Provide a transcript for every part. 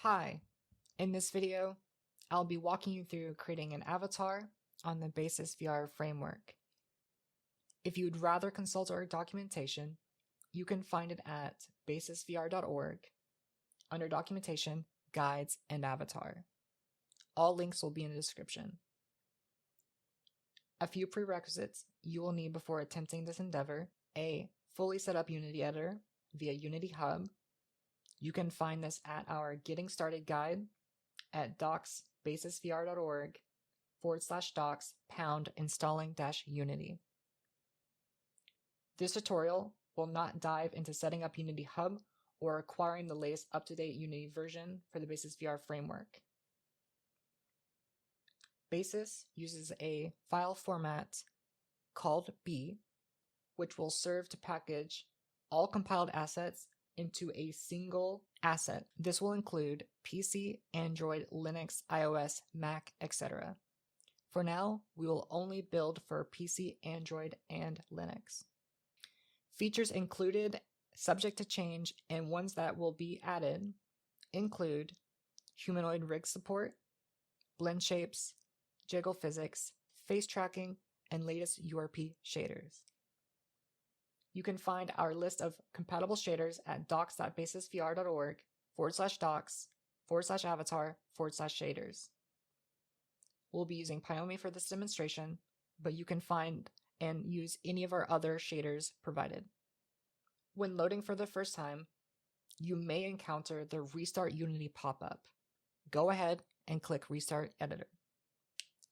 Hi, in this video, I'll be walking you through creating an avatar on the BasisVR framework. If you'd rather consult our documentation, you can find it at basisvr.org under Documentation, Guides, and Avatar. All links will be in the description. A few prerequisites you will need before attempting this endeavor: a fully set up Unity editor via Unity Hub. You can find this at our Getting Started guide at docs.basisvr.org/docs/installing-Unity. This tutorial will not dive into setting up Unity Hub or acquiring the latest up-to-date Unity version for the BasisVR framework. Basis uses a file format called B, which will serve to package all compiled assets into a single asset. This will include PC, Android, Linux, iOS, Mac, etc. For now, we will only build for PC, Android, and Linux. Features included, subject to change, and ones that will be added include humanoid rig support, blend shapes, jiggle physics, face tracking, and latest URP shaders. You can find our list of compatible shaders at docs.basisvr.org/docs/avatar/shaders. We'll be using Pyomi for this demonstration, but you can find and use any of our other shaders provided. When loading for the first time, you may encounter the Restart Unity pop-up. Go ahead and click Restart Editor.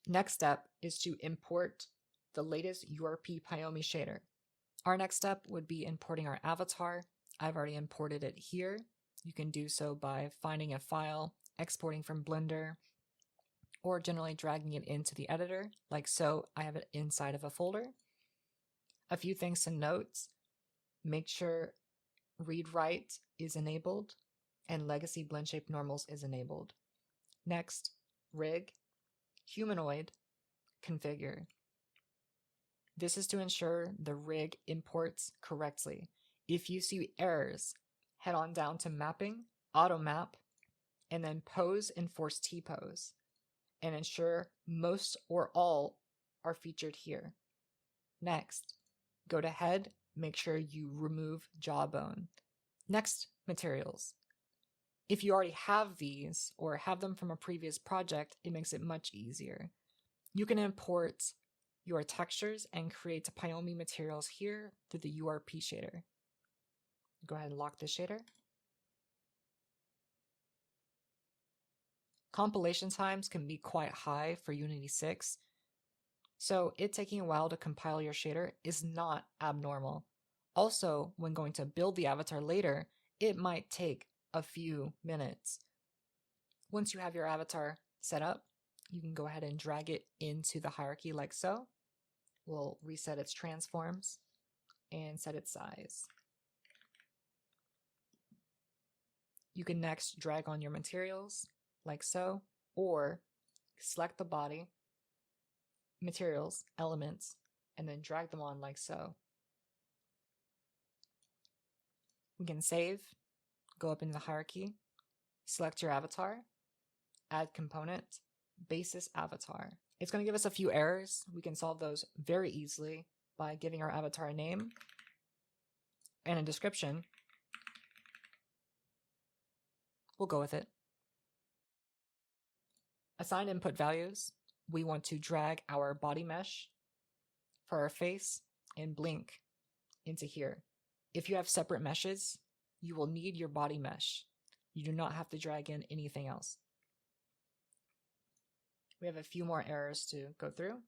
Next step is to import the latest URP Pyomi shader. Our next step would be importing our avatar. I've already imported it here. You can do so by finding a file, exporting from Blender, or generally dragging it into the editor, like so. I have it inside of a folder. A few things to note: make sure read-write is enabled and legacy blend shape normals is enabled. Next, rig, humanoid, configure. This is to ensure the rig imports correctly. If you see errors, head on down to Mapping, Auto Map, and then Pose and Force T-Pose, and ensure most or all are featured here. Next, go to Head, make sure you remove jawbone. Next, materials. If you already have these or have them from a previous project, it makes it much easier. You can import your textures and create Pyomi materials here through the URP shader. Go ahead and lock this shader. Compilation times can be quite high for Unity 6, so it taking a while to compile your shader is not abnormal. Also, when going to build the avatar later, it might take a few minutes. Once you have your avatar set up, you can go ahead and drag it into the hierarchy like so. We'll reset its transforms and set its size. You can next drag on your materials like so, or select the body, materials, elements, and then drag them on like so. We can save, go up in the hierarchy, select your avatar, add component, basis avatar. It's going to give us a few errors. We can solve those very easily by giving our avatar a name and a description. We'll go with it. Assign input values. We want to drag our body mesh for our face and blink into here. If you have separate meshes, you will need your body mesh. You do not have to drag in anything else. We have a few more errors to go through.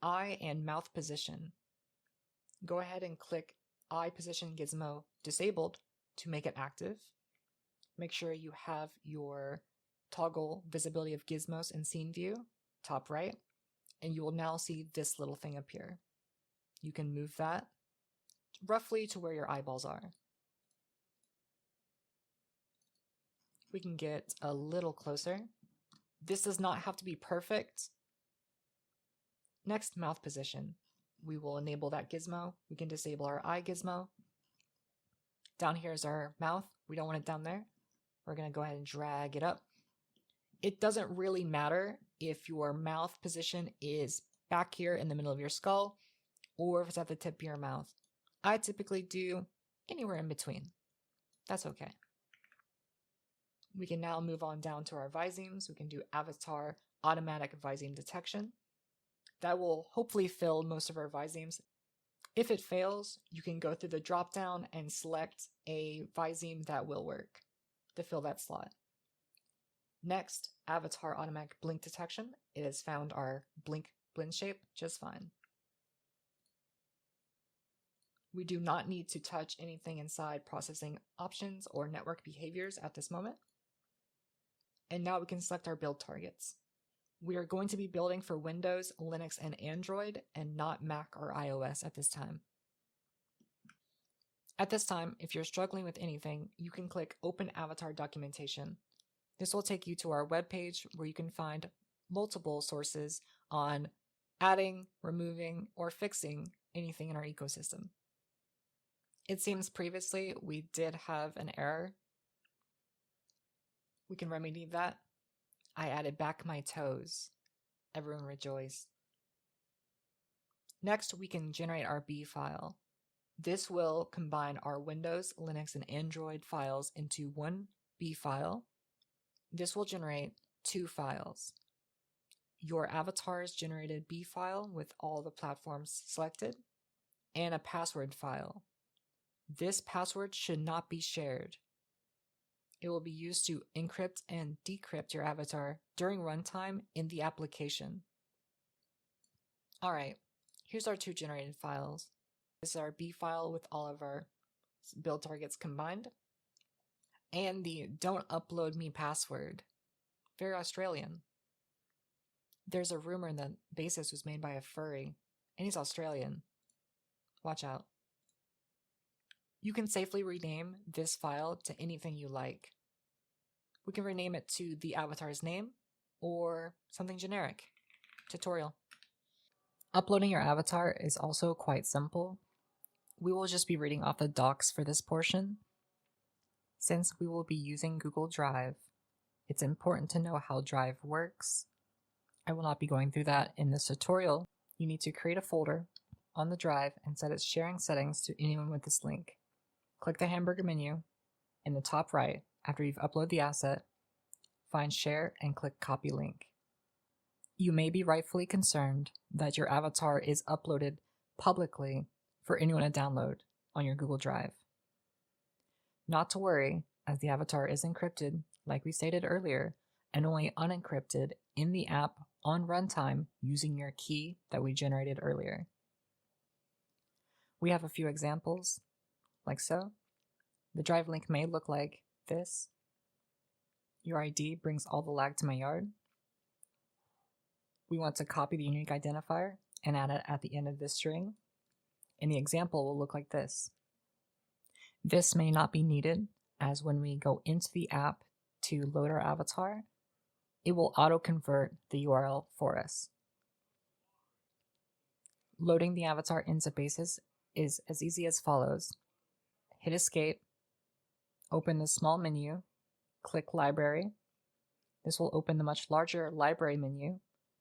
Eye and mouth position. Go ahead and click Eye Position Gizmo disabled to make it active. Make sure you have your toggle visibility of gizmos in scene view, top right, and you will now see this little thing appear. You can move that roughly to where your eyeballs are. We can get a little closer. This does not have to be perfect. Next, mouth position. We will enable that gizmo. We can disable our eye gizmo. Down here is our mouth. We don't want it down there. We're going to go ahead and drag it up. It doesn't really matter if your mouth position is back here in the middle of your skull or if it's at the tip of your mouth. I typically do anywhere in between. That's okay. We can now move on down to our visemes. We can do avatar automatic viseme detection. That will hopefully fill most of our visemes. If it fails, you can go through the drop down and select a viseme that will work to fill that slot. Next, avatar automatic blink detection. It has found our blink blend shape just fine. We do not need to touch anything inside processing options or network behaviors at this moment. And now we can select our build targets. We are going to be building for Windows, Linux, and Android, and not Mac or iOS at this time. At this time, if you're struggling with anything, you can click Open Avatar Documentation. This will take you to our webpage where you can find multiple sources on adding, removing, or fixing anything in our ecosystem. It seems previously we did have an error. We can remedy that. I added back my toes. Everyone rejoice. Next, we can generate our B file. This will combine our Windows, Linux, and Android files into one B file. This will generate two files. Your avatar's generated B file with all the platforms selected, and a password file. This password should not be shared. It will be used to encrypt and decrypt your avatar during runtime in the application. Alright, here's our two generated files. This is our B file with all of our build targets combined. And the don't upload me password. Very Australian. There's a rumor that Basis was made by a furry, and he's Australian. Watch out. You can safely rename this file to anything you like. We can rename it to the avatar's name or something generic. Tutorial. Uploading your avatar is also quite simple. We will just be reading off the docs for this portion. Since we will be using Google Drive, it's important to know how Drive works. I will not be going through that in this tutorial. You need to create a folder on the drive and set its sharing settings to anyone with this link. Click the hamburger menu in the top right after you've uploaded the asset, find Share and click Copy Link. You may be rightfully concerned that your avatar is uploaded publicly for anyone to download on your Google Drive. Not to worry, as the avatar is encrypted, like we stated earlier, and only unencrypted in the app on runtime using your key that we generated earlier. We have a few examples, like so. The drive link may look like this. Your ID brings all the lag to my yard. We want to copy the unique identifier and add it at the end of this string. And the example will look like this. This may not be needed, as when we go into the app to load our avatar, it will auto-convert the URL for us. Loading the avatar into Basis is as easy as follows. Hit Escape, open the small menu, click Library. This will open the much larger Library menu.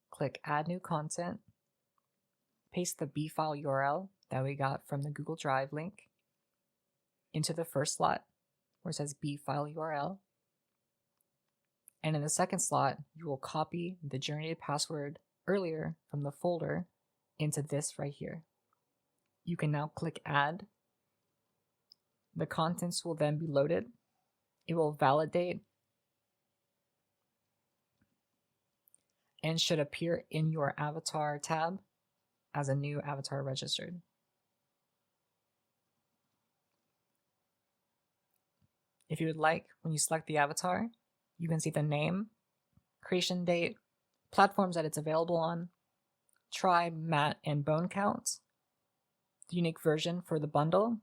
Click Add New Content, paste the B file URL that we got from the Google Drive link into the first slot where it says B file URL. And in the second slot, you will copy the generated password earlier from the folder into this right here. You can now click Add. The contents will then be loaded. It will validate and should appear in your avatar tab as a new avatar registered. If you would like, when you select the avatar, you can see the name, creation date, platforms that it's available on, tribe, mat, and bone count, the unique version for the bundle,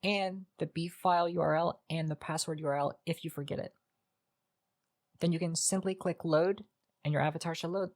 and the B file URL and the password URL if you forget it. Then you can simply click Load and your avatar should load.